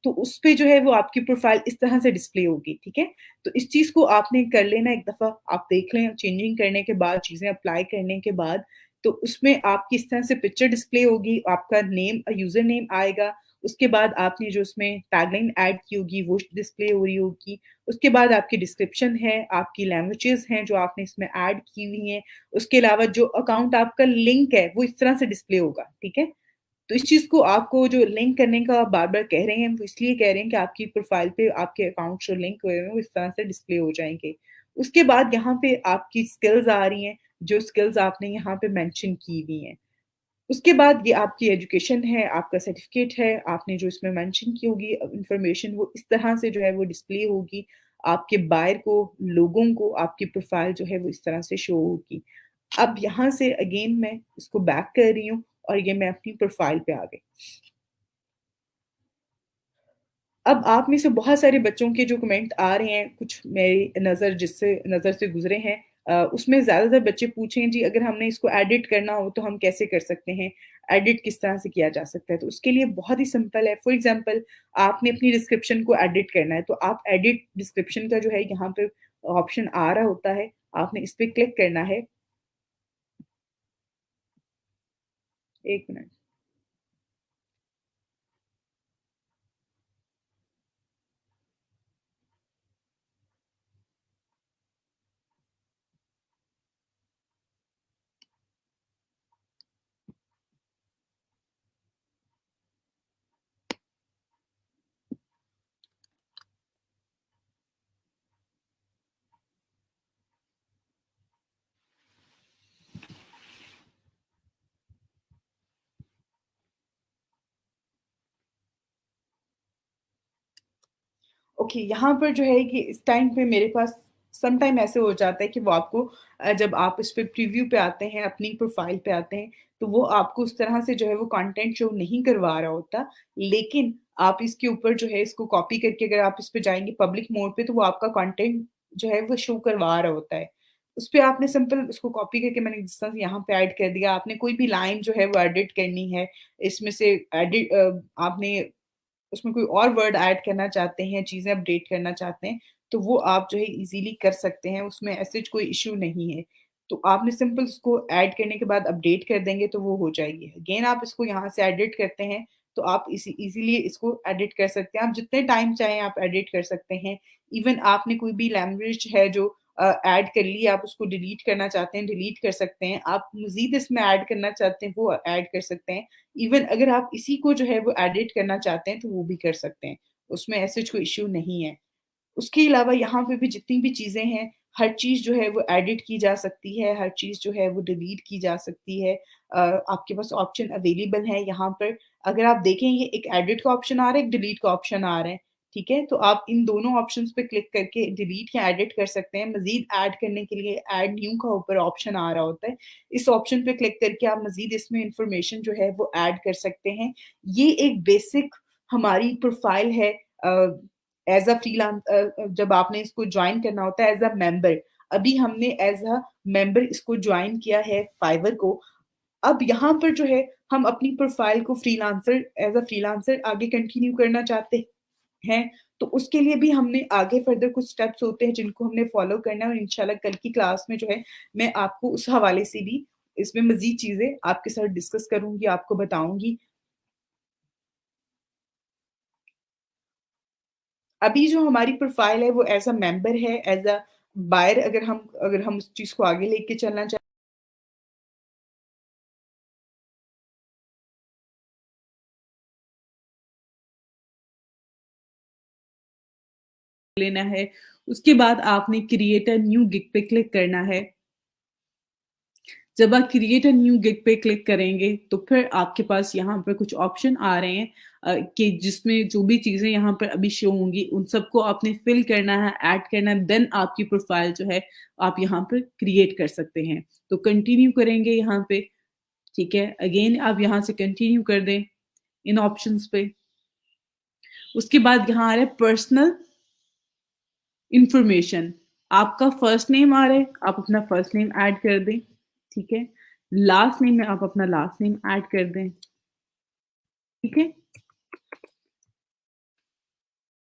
तो उसपे जो है वो आपकी प्रोफ़ाइल इस तरह से डिस्प्ले होगी, ठीक है? तो इस चीज़ को आपने कर लेना एक दफ़ा, आप देख लें चेंजिंग करने के बाद, चीज़ें अप्लाई करने के बाद, तो उसमें आपकी इस तरह से पिक्चर डिस्प्ले होगी, आपका नेम यूज़र नेम आएगा, उसके बाद आपने जो उसमें टैगलाइन ऐड की होगी वो डिस्प्ले हो रही होगी। उसके बाद आपकी डिस्क्रिप्शन है, आपकी लैंग्वेजेज़ हैं जो आपने इसमें ऐड की हुई हैं। उसके अलावा जो अकाउंट आपका लिंक है वो इस तरह से डिस्प्ले होगा, ठीक है? तो इस चीज़ को आपको जो लिंक करने का बार-बार कह रहे हैं, वो इसलिए कह रहे हैं कि आपकी प्रोफ़ाइल पे आपके अकाउंट जो लिंक हुए हुए हैं वो इस तरह से डिस्प्ले हो जाएँगे। उसके बाद यहाँ पे आपकी स्किल्स आ रही हैं, जो स्किल्स आपने यहाँ पे मेंशन की हुई हैं। उसके बाद ये आपकी एजुकेशन है, आपका सर्टिफ़िकेट है, आपने जो इसमें मेंशन की होगी इन्फॉर्मेशन वो इस तरह से जो है वो डिस्प्ले होगी। आपके बायर को, लोगों को आपकी प्रोफ़ाइल जो है वो इस तरह से शो होगी। अब यहाँ से अगेन मैं इसको बैक कर रही हूँ और ये मैं अपनी प्रोफ़ाइल पे आ गई। अब आप में से बहुत सारे बच्चों के जो कमेंट आ रहे हैं, कुछ मेरी नज़र से गुज़रे हैं। उसमें ज़्यादातर बच्चे पूछे हैं जी अगर हमने इसको एडिट करना हो तो हम कैसे कर सकते हैं? एडिट किस तरह से किया जा सकता है? तो उसके लिए बहुत ही सिंपल है। फॉर एग्ज़ाम्पल आपने अपनी डिस्क्रिप्शन को एडिट करना है, तो आप एडिट डिस्क्रिप्शन का जो है यहाँ पे ऑप्शन आ रहा होता है, आपने इस पे क्लिक करना है। 1 मिनट। ओके, यहाँ पर जो है कि इस टाइम पे मेरे पास सम टाइम ऐसे हो जाता है कि वो आपको जब आप इस पे प्रीव्यू पे आते हैं, अपनी प्रोफ़ाइल पे आते हैं, तो वो आपको उस तरह से जो है वो कंटेंट शो नहीं करवा रहा होता। लेकिन आप इसके ऊपर जो है इसको कॉपी करके अगर आप इस पे जाएँगे पब्लिक मोड पे तो वो आपका कंटेंट जो है वो शो करवा रहा होता है। उस पे आपने सिंपल उसको कॉपी करके मैंने जिस तरह से यहाँ पे ऐड कर दिया, आपने कोई भी लाइन जो है वो एडिट करनी है, इसमें से आपने उसमें कोई और वर्ड ऐड करना चाहते हैं, चीज़ें अपडेट करना चाहते हैं, तो वो आप जो है ईज़िली कर सकते हैं, उसमें ऐसे कोई इश्यू नहीं है। तो आपने सिंपल उसको ऐड करने के बाद अपडेट कर देंगे तो वो हो जाएगी। अगेन आप इसको यहाँ से एडिट करते हैं, तो आप ईज़िली इसको एडिट कर सकते हैं। आप जितने टाइम चाहें आप एडिट कर सकते हैं। इवन आपने कोई भी लैंग्वेज है जो ऐड कर ली, आप उसको डिलीट करना चाहते हैं, डिलीट कर सकते हैं। आप मज़ीद इसमें ऐड करना चाहते हैं, वो ऐड कर सकते हैं। इवन अगर आप इसी को जो है वो एडिट करना चाहते हैं तो वो भी कर सकते हैं। उसमें ऐसे कोई इश्यू नहीं है। उसके अलावा यहाँ पे भी जितनी भी चीज़ें हैं, हर चीज़ जो है वो एडिट की जा सकती है, हर चीज़ जो है वो डिलीट की जा सकती है। आपके पास ऑप्शन अवेलेबल है यहाँ पर। अगर आप देखें ये एक एडिट का ऑप्शन आ रहा है, एक डिलीट का ऑप्शन आ रहा है, ठीक है? तो आप इन दोनों ऑप्शंस पे क्लिक करके डिलीट या एडिट कर सकते हैं। मज़ीद ऐड करने के लिए ऐड न्यू का ऊपर ऑप्शन आ रहा होता है। इस ऑप्शन पे क्लिक करके आप मज़ीद इसमें इन्फॉर्मेशन जो है वो ऐड कर सकते हैं। ये एक बेसिक हमारी प्रोफ़ाइल है एज़ अ जब आपने इसको जॉइन करना होता है एज़ अ मेंबर। अभी हमने एज़ अ मेंबर इसको जॉइन किया है फाइवर को। अब यहाँ पर जो है हम अपनी प्रोफ़ाइल को फ्रीलांसर आगे कंटिन्यू करना चाहते हैं, तो उसके लिए भी हमने आगे फर्दर कुछ स्टेप्स होते हैं जिनको हमने फ़ॉलो करना है और इंशाल्लाह कल की क्लास में जो है मैं आपको उस हवाले से भी इसमें मज़ीद चीज़ें आपके साथ डिस्कस करूँगी, आपको बताऊँगी। अभी जो हमारी प्रोफ़ाइल है वो एज़ अ मेंबर है, एज़ अ बायर अगर हम उस चीज़ को आगे लेके चलना चाहें लेना है, उसके बाद आपने क्रिएट अ न्यू गिग पे क्लिक करना है। जब आप क्रिएट अ न्यू गिग पे क्लिक करेंगे, तो फिर आपके पास यहाँ पर कुछ ऑप्शन आ रहे हैं कि जिसमें जो भी चीज़ें यहाँ पर अभी शो होंगी, उन सबको आपने फिल करना है, ऐड करना है, देन आपकी प्रोफ़ाइल जो है, आप यहाँ पर क्रिएट कर सकते हैं। तो कंटिन्यू करेंगे यहाँ पे, ठीक है? अगेन आप यहाँ से कंटिन्यू कर दें इन ऑप्शंस पे। उसके बाद यहाँ आ रहा है पर्सनल इन्फॉर्मेशन। आपका फर्स्ट नेम आ रहा है, आप अपना फर्स्ट नेम ऐड कर दें, ठीक है? लास्ट नेम में आप अपना लास्ट नेम ऐड कर दें, ठीक है?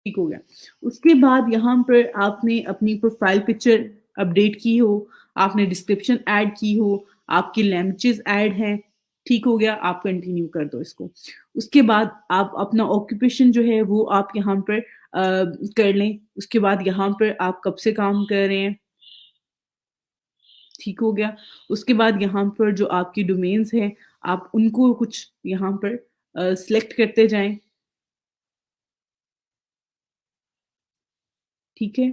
ठीक हो गया। उसके बाद यहाँ पर आपने अपनी प्रोफ़ाइल पिक्चर अपडेट की हो, आपने डिस्क्रिप्शन ऐड की हो, आपकी लैंग्वेजेज़ ऐड हैं, ठीक हो गया, आप कंटिन्यू कर दो इसको। उसके बाद आप अपना ऑक्यूपेशन जो है वो आप यहाँ पर कर लें। उसके बाद यहाँ पर आप कब से काम कर रहे हैं, ठीक हो गया। उसके बाद यहाँ पर जो आपकी डोमेन्स हैं, आप उनको कुछ यहाँ पर सिलेक्ट करते जाएँ, ठीक है?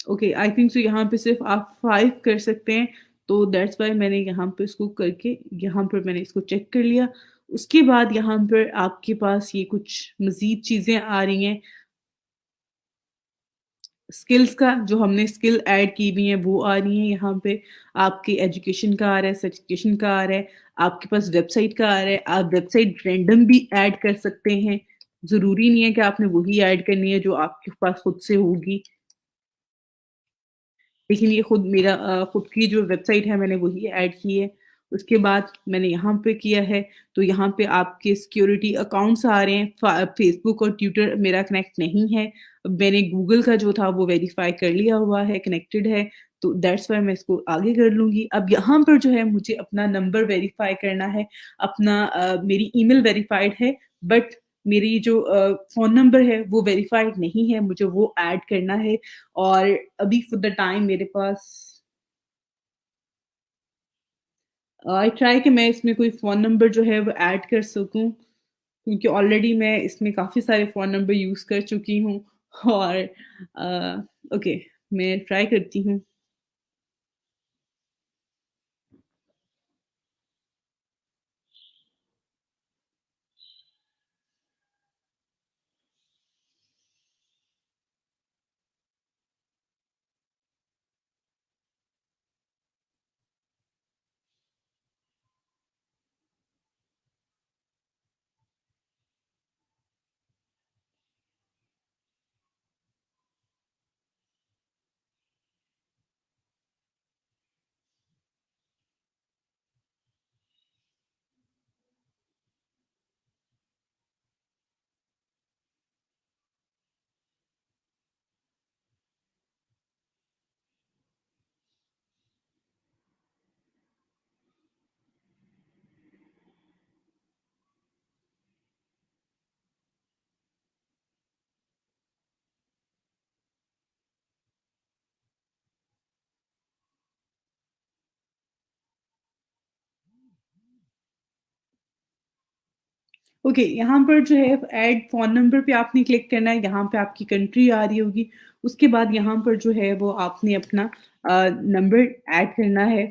ओके, आई थिंक सो यहाँ पे सिर्फ़ आप 5 कर सकते हैं, तो दैट्स व्हाई मैंने यहाँ पे इसको करके यहाँ पर मैंने इसको चेक कर लिया। उसके बाद यहाँ पर आपके पास ये कुछ मज़ीद चीज़ें आ रही हैं। स्किल्स का जो हमने स्किल ऐड की हुई हैं वो आ रही हैं यहाँ पे, आपके एजुकेशन का आ रहा है, सर्टिफ़िकेशन का आ रहा है, आपके पास वेबसाइट का आ रहा है, आप वेबसाइट रैंडम भी ऐड कर सकते हैं। ज़रूरी नहीं है कि आपने वही ऐड करनी है जो आपके पास खुद से होगी। लेकिन ये खुद मेरा खुद की जो वेबसाइट है मैंने वही ऐड की है। उसके बाद मैंने यहाँ पे किया है, तो यहाँ पे आपके सिक्योरिटी अकाउंट्स आ रहे हैं। फ़ेसबुक और ट्विटर मेरा कनेक्ट नहीं है। मैंने गूगल का जो था वो वेरीफ़ाई कर लिया हुआ है, कनेक्टेड है, तो दैट्स व्हाई मैं इसको आगे कर लूँगी। अब यहाँ पर जो है मुझे अपना नंबर वेरीफ़ाई करना है, अपना मेरी ईमेल वेरिफ़ाइड है, बट मेरी जो फ़ोन नंबर है वो वेरिफ़ाइड नहीं है, मुझे वो ऐड करना है। और अभी फॉर द टाइम मेरे पास आई ट्राई कि मैं इसमें कोई फ़ोन नंबर जो है वो ऐड कर सकूँ, क्योंकि ऑलरेडी मैं इसमें काफ़ी सारे फ़ोन नंबर यूज़ कर चुकी हूँ और ओके, मैं ट्राई करती हूँ। ओके, यहाँ पर जो है ऐड फ़ोन नंबर पे आपने क्लिक करना है, यहाँ पे आपकी कंट्री आ रही होगी। उसके बाद यहाँ पर जो है वो आपने अपना नंबर ऐड करना है।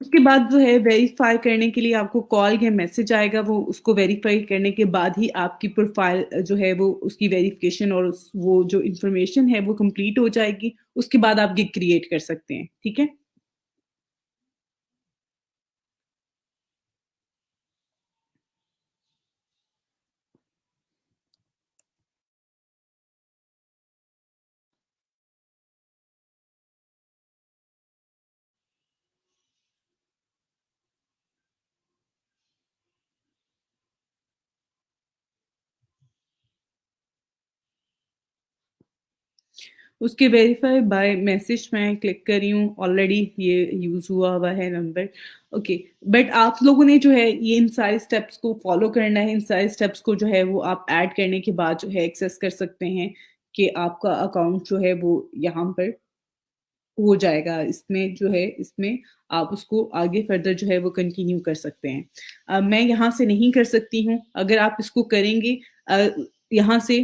उसके बाद जो है वेरीफ़ाई करने के लिए आपको कॉल या मैसेज आएगा, वो उसको वेरीफ़ाई करने के बाद ही आपकी प्रोफ़ाइल जो है वो उसकी वेरिफ़िकेशन और वो जो इन्फॉर्मेशन है वो कंप्लीट हो जाएगी। उसके बाद आप गिग क्रिएट कर सकते हैं, ठीक है? उसके वेरीफाई बाय मैसेज मैं क्लिक कर रही हूँ, ऑलरेडी ये यूज़ हुआ हुआ है नंबर। ओके, बट आप लोगों ने जो है ये इन सारे स्टेप्स को फॉलो करना है। इन सारे स्टेप्स को जो है वो आप ऐड करने के बाद जो है एक्सेस कर सकते हैं कि आपका अकाउंट जो है वो यहाँ पर हो जाएगा। इसमें जो है इसमें आप उसको आगे फर्दर जो है वो कंटिन्यू कर सकते हैं। मैं यहाँ से नहीं कर सकती हूँ, अगर आप इसको करेंगे यहाँ से